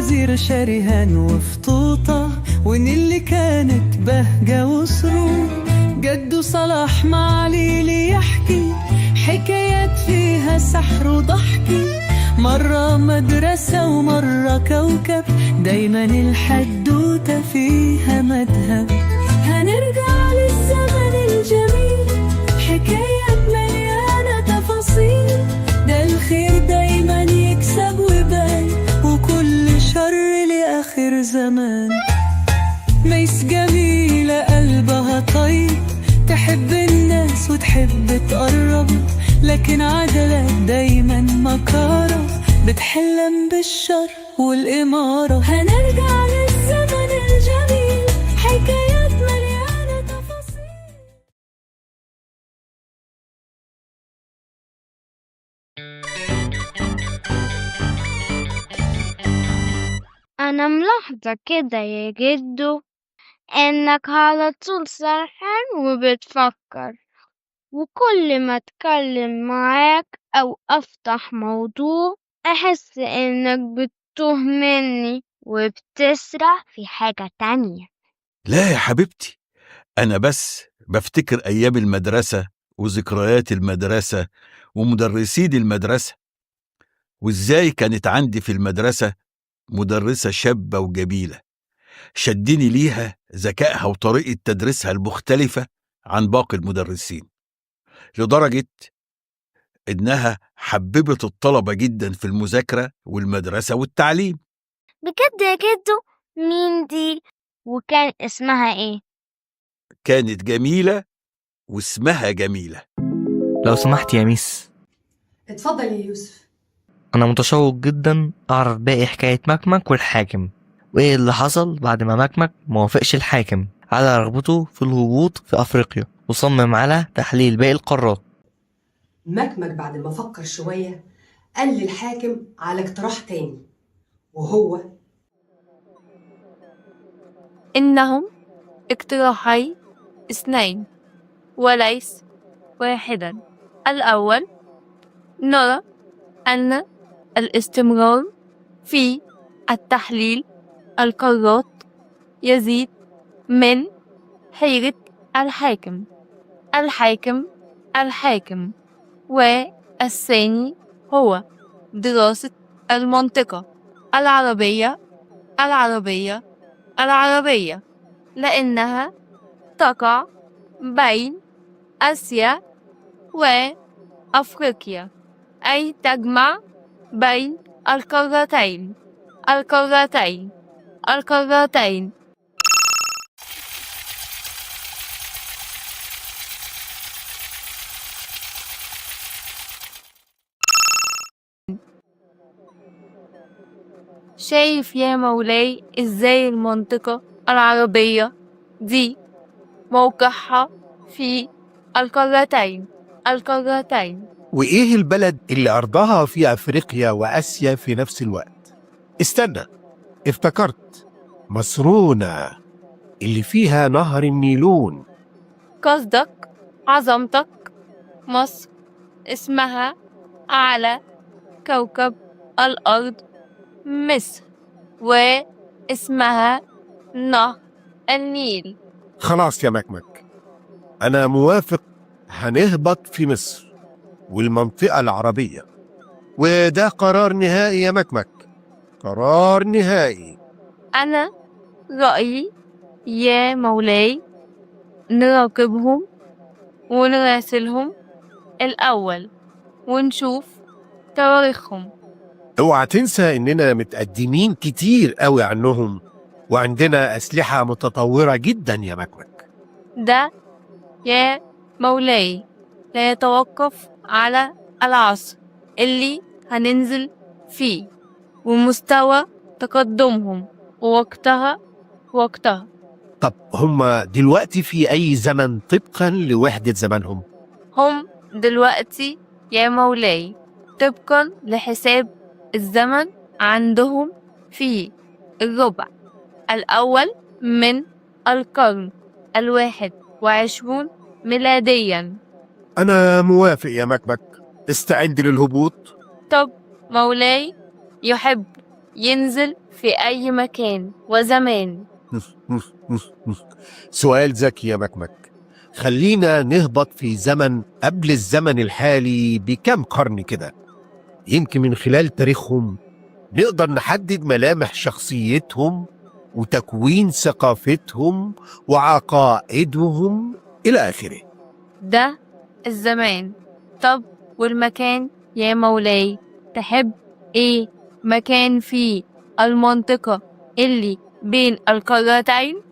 وزير شريهان وفطوطة، ونيلي كانت بهجة وسرور. جده صلاح معاليلي يحكي حكايات فيها سحر وضحكي، مرة مدرسة ومرة كوكب، دايما الحدوتة فيها مذهب. هنرجع للزمن الجميل، حكايات مليانة تفاصيل، ده الخير دايما يكسب ويبان، وكل شر لآخر زمان. ميس جميلة قلبها طيب، تحب الناس وتحب تقرب، لكن عدلة دايما مكارة، بتحلم بالشر والإمارة. هنرجع للزمن الجميل، حكايات مليانة تفاصيل. أنا ملاحظة كده يا جدو إنك على طول سرحان وبتفكر، وكل ما أتكلم معاك أو أفتح موضوع أحس إنك بتتوه مني وبتسرح في حاجة تانية. لا يا حبيبتي، أنا بس بفتكر أيام المدرسة وذكريات المدرسة ومدرسين المدرسة، وإزاي كانت عندي في المدرسة مدرسة شابة وجميلة شدني ليها ذكائها وطريقة تدريسها المختلفة عن باقي المدرسين، لدرجة إنها حببت الطلبة جدا في المذاكرة والمدرسة والتعليم. بجد يا جدو؟ مين دي؟ وكان اسمها إيه؟ كانت جميلة واسمها جميلة. لو سمحت يا ميس. اتفضل يا يوسف. أنا متشوق جدا أعرف باقي حكاية مكمك والحاكم، وإيه اللي حصل بعد ما مكمك موافقش الحاكم على رغبته في الهبوط في أفريقيا وصمم على تحليل باقي القارات. مكمك بعد ما فكر شوية قال للحاكم على اقتراح تاني، وهو إنهم اقتراحي اثنين وليس واحدا. الأول، نرى أن الاستمرار في التحليل القارات يزيد من حيرة الحاكم. والثاني هو دراسة المنطقة العربية لأنها تقع بين آسيا وأفريقيا، أي تجمع بين القارتين. شايف يا مولاي إزاي المنطقة العربية دي موقعها في القارتين. وإيه البلد اللي أرضها في أفريقيا وآسيا في نفس الوقت؟ استنى، افتكرت، مصرونة اللي فيها نهر النيلون. قصدك عظمتك مصر اسمها على كوكب الأرض مصر، واسمها نهر النيل. خلاص يا مكمك، أنا موافق، هنهبط في مصر والمنطقة العربية، وده قرار نهائي يا مكمك، قرار نهائي. أنا رأيي يا مولاي نراقبهم ونراسلهم الأول ونشوف تواريخهم. اوعى تنسى إننا متقدمين كتير قوي عنهم، وعندنا أسلحة متطورة جدا يا مكمك. ده يا مولاي لا يتوقف على العصر اللي هننزل فيه ومستوى تقدمهم ووقتها. طب هم دلوقتي في أي زمن طبقا لوحدة زمنهم؟ هم دلوقتي يا مولاي طبقا لحساب الزمن عندهم في الربع الأول من القرن 21 ميلاديا. أنا موافق يا مكمك، استعد للهبوط. طب مولاي يحب ينزل في أي مكان وزمان. سؤال ذكي يا مكمك. خلينا نهبط في زمن قبل الزمن الحالي بكم قرن كده. يمكن من خلال تاريخهم نقدر نحدد ملامح شخصيتهم وتكوين ثقافتهم وعقائدهم إلى آخره. ده الزمان. طب والمكان يا مولاي؟ تحب ايه مكان في المنطقة اللي بين القارتين؟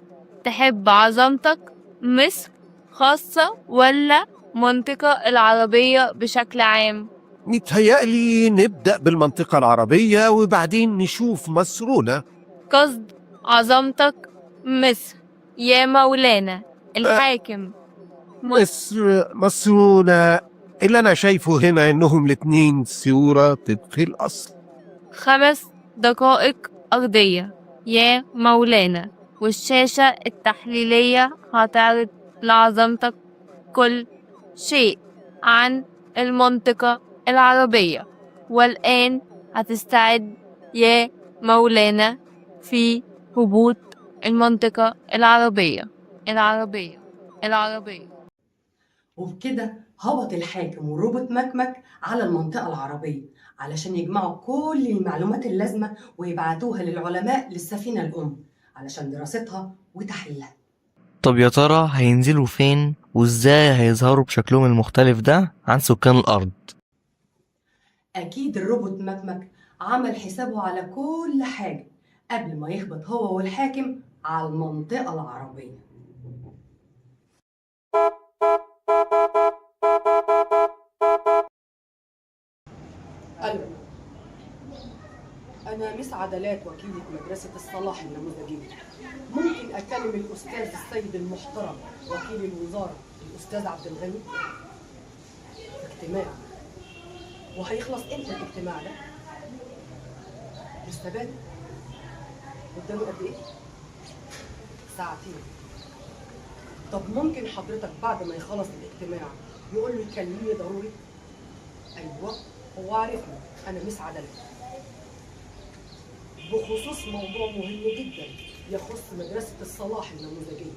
تحب عظمتك مصر خاصة ولا منطقة العربية بشكل عام؟ متهيألي نبدأ بالمنطقة العربية وبعدين نشوف مصرنا. قصد عظمتك مصر يا مولانا الحاكم. مصرنا اللي أنا شايفه هنا إنهم الاتنين صورة طبق الأصل. 5 دقائق أرضية يا مولانا، والشاشة التحليلية هتعرض لعظمتك كل شيء عن المنطقة العربية. والآن هتستعد يا مولانا في هبوط المنطقة العربية. وبكده هبط الحاكم وروبوت مكمك على المنطقة العربية علشان يجمعوا كل المعلومات اللازمة ويبعتوها للعلماء للسفينة الأم علشان دراستها وتحليلها. طب يا ترى هينزلوا فين وازاي هيظهروا بشكلهم المختلف ده عن سكان الأرض؟ أكيد الروبوت مكمك عمل حسابه على كل حاجة قبل ما يهبط هو والحاكم على المنطقة العربية. ألو، أنا مس عدلات وكيلة مدرسة الصلاح النموذجية. ممكن أكلم الأستاذ السيد المحترم وكيل الوزارة الأستاذ عبد الغني؟ اجتماع، وهيخلص امتى الاجتماع ده؟ لسه بادئ. قدامه قد ايه؟ ساعتين. طب ممكن حضرتك بعد ما يخلص الاجتماع يقول له يكلمني ضروري؟ ايوه، هو عارفني، انا مس عدلات، بخصوص موضوع مهم جدا يخص مدرسة الصلاح النموذجية.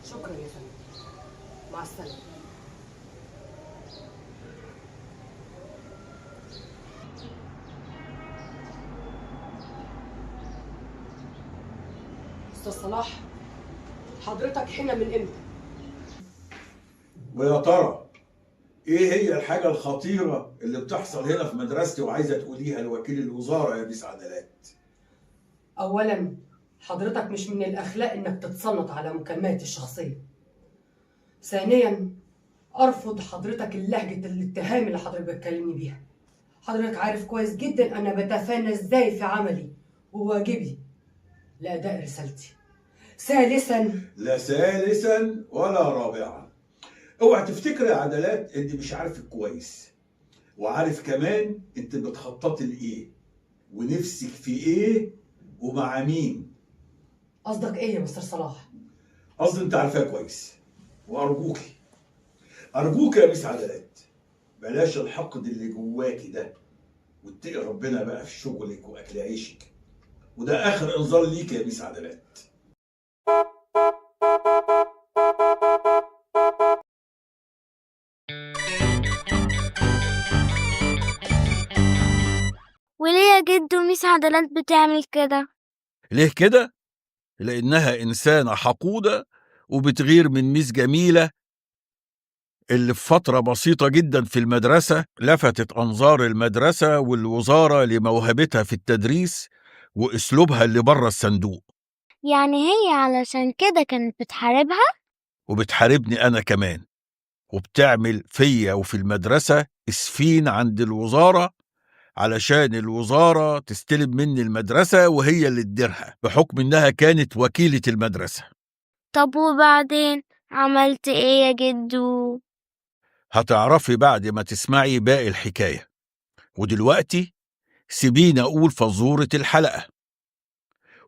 شكرا يا فندم، مع السلامة. أستاذ صلاح، حضرتك هنا من امتى؟ ويا ترى ايه هي الحاجة الخطيرة اللي بتحصل هنا في مدرستي وعايزة تقوليها لوكيل الوزارة يا ميس عدلات؟ أولاً حضرتك مش من الأخلاق إنك تتصنت على مكالماتي الشخصية. ثانياً أرفض حضرتك اللهجة الاتهام اللي حضرتك بتكلمني بيها. حضرتك عارف كويس جداً أنا بتفانى إزاي في عملي وواجبي لأداء رسالتي. ثالثاً، لا ثالثا ولا رابعا. اوعى تفتكر يا عدلات اني مش عارفك كويس، وعارف كمان انت بتخططي لايه ونفسك في ايه ومع مين. قصدك إيه يا مستر صلاح؟ قصدي انت عارفاه كويس، وارجوكي يا ميس عدلات بلاش الحقد اللي جواكي ده، واتقي ربنا بقى في شغلك واكل عيشك. وده اخر انذار ليك يا ميس عدلات. وليه يا جدو ميس عدلات بتعمل كده؟ ليه كده؟ لانها انسانة حقودة وبتغير من ميس جميلة اللي في فترة بسيطة جدا في المدرسة لفتت أنظار المدرسة والوزارة لموهبتها في التدريس وأسلوبها اللي بره الصندوق. يعني هي علشان كده كانت بتحاربها؟ وبتحاربني أنا كمان، وبتعمل فيا وفي المدرسة إسفين عند الوزارة علشان الوزارة تستلم مني المدرسة وهي اللي تديرها بحكم إنها كانت وكيلة المدرسة. طب وبعدين عملت ايه يا جدو؟ هتعرفي بعد ما تسمعي باقي الحكاية. ودلوقتي سيبيني أقول فزورة الحلقة.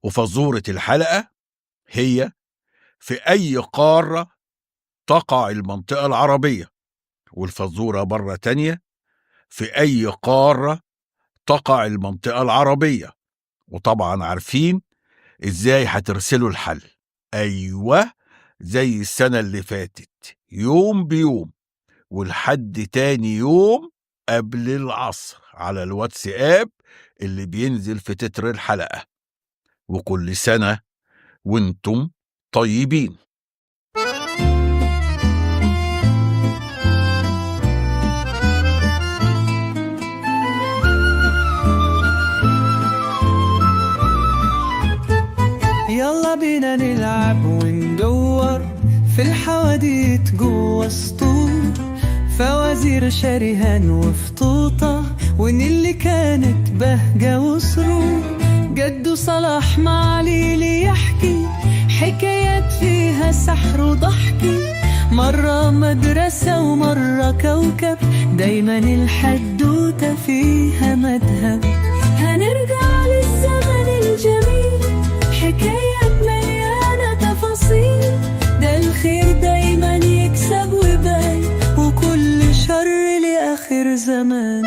وفزورة الحلقة هي: في أي قارة تقع المنطقة العربية؟ والفزورة مرة تانية: في أي قارة تقع المنطقة العربية، وطبعا عارفين ازاي هترسلوا الحل. ايوه، زي السنة اللي فاتت، يوم بيوم ولحد تاني يوم قبل العصر على الواتساب اللي بينزل في تتر الحلقة. وكل سنة وانتم طيبين. يلا بينا نلعب وندور في الحواديت جوا سطور، فوازير شريهان وفطوطة، ونيلي كانت بهجة وسرور. جدو صلاح مع ليلي يحكي حكايات فيها سحر وضحكي، مرة مدرسة ومرة كوكب، دايما الحدوتة فيها مذهب. هنرجع للزمن الجميل، حكايات مليانة تفاصيل، ده الخير دايما يكسب ويبان، وكل شر لآخر زمان.